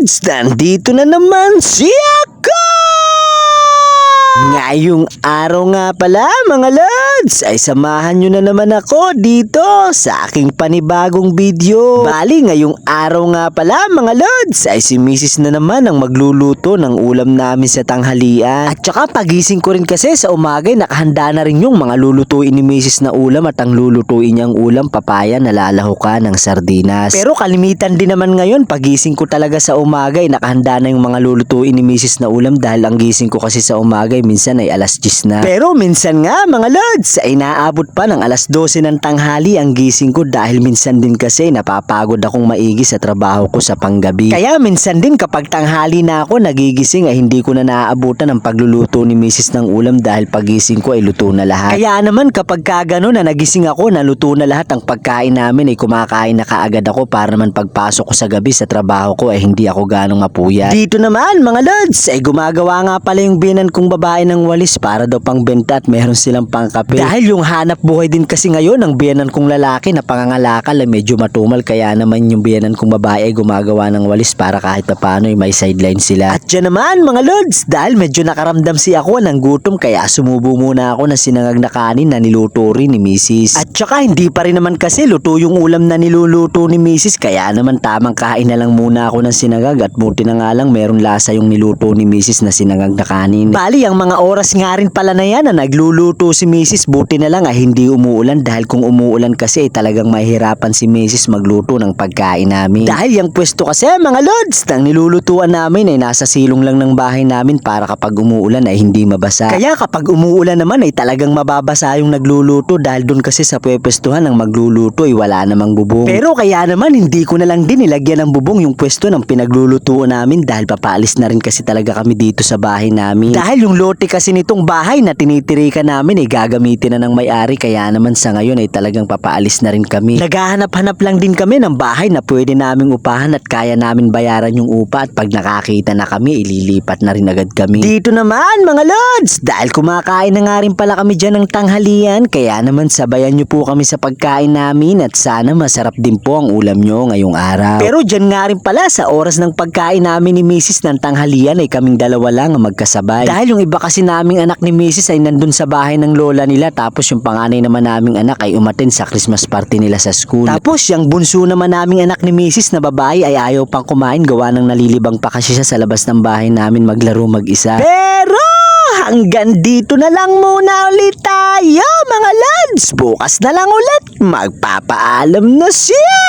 lods, nandito na naman si ako! Ngayong araw nga pala mga lods, ay samahan nyo na naman ako dito sa aking panibagong video. Bali, ngayong araw nga pala mga lods, ay si Mrs. na naman ang magluluto ng ulam namin sa tanghalian. At saka pagising ko rin kasi sa umaga, nakahanda na rin yung mga lulutuin ni Mrs. na ulam. At ang lulutuin niyang ulam, papaya na lalahukan ng sardinas. Pero kalimitan din naman ngayon, pagising ko talaga sa umaga, nakahanda na yung mga lulutuin ni Mrs. na ulam. Dahil ang gising ko kasi sa umaga, minsan ay alas 10 na. Pero minsan nga mga lods, ay naabot pa ng alas 12 ng tanghali ang gising ko. Dahil minsan din kasi napapagod akong maigi sa trabaho ko sa panggabi. Kaya minsan din kapag tanghali na ako nagigising, ay hindi ko na naaabutan ang pagluluto ni Mrs. ng ulam. Dahil pagising ko ay luto na lahat. Kaya naman kapag kagano na nagising ako, naluto na lahat ang pagkain namin, ay kumakain na kaagad ako para naman pagpasok ko sa gabi sa trabaho ko ay hindi ako ganong mapuyat. Dito naman mga lods, ay gumagawa nga pala yung binan kong babae ng walis para daw pang benta at meron silang pangkape. Dahil yung hanap buhay din kasi ngayon ng biyanan kong lalaki na pangangalakal ay medyo matumal, kaya naman yung biyanan kong babae ay gumagawa ng walis para kahit paano ay may sideline sila. At dyan naman mga lods, dahil medyo nakaramdam si ako ng gutom, kaya sumubo muna ako ng sinangag na kanin na niluto rin ni Mrs. At saka hindi pa rin naman kasi luto yung ulam na niluluto ni Mrs. Kaya naman tamang kain na lang muna ako ng sinangag, at buti na nga lang meron lasa yung niluto ni Mrs. na sinangag na kanin. Bali, ang mga oras nga rin pala na yan na nagluluto si Mrs. Buti na lang ay hindi umuulan, dahil kung umuulan kasi ay talagang mahihirapan si Mrs. magluto ng pagkain namin. Dahil yung pwesto kasi mga lods ng nilulutuan namin ay nasa silong lang ng bahay namin para kapag umuulan ay hindi mabasa. Kaya kapag umuulan naman ay talagang mababasa yung nagluluto, dahil doon kasi sa pwestuhan ng magluluto ay wala namang bubong. Pero kaya naman hindi ko na lang din nilagyan ng bubong yung pwesto ng pinaglulutuan namin, dahil papaalis na rin kasi talaga kami dito sa bahay namin. Dahil yung lote kasi nitong bahay na tinitirikan namin ay gagamitin na ng may-ari, kaya naman sa ngayon ay talagang papaalis na rin kami. Naghahanap-hanap lang din kami ng bahay na pwede naming upahan at kaya namin bayaran yung upa, at pag nakakita na kami ililipat na rin agad kami. Dito naman mga lods, dahil kumakain na nga rin pala kami dyan ng tanghalian, kaya naman sabayan nyo po kami sa pagkain namin at sana masarap din po ang ulam nyo ngayong araw. Pero dyan nga rin pala sa oras ng pagkain namin ni Mrs. ng tanghalian ay kaming dalawa lang ang magkasabay. Dahil yung iba kasi naming anak ni Mrs. ay nandun sa bahay ng lola nila, tapos yung panganay naman naming anak ay umattend sa Christmas party nila sa school. Tapos yung bunso naman naming anak ni Mrs. na babae ay ayaw pang kumain, gawa ng nalilibang pa kasi siya sa labas ng bahay namin maglaro mag-isa. Pero hanggang dito na lang muna ulit tayo mga lods. Bukas na lang ulit magpapaalam na siya.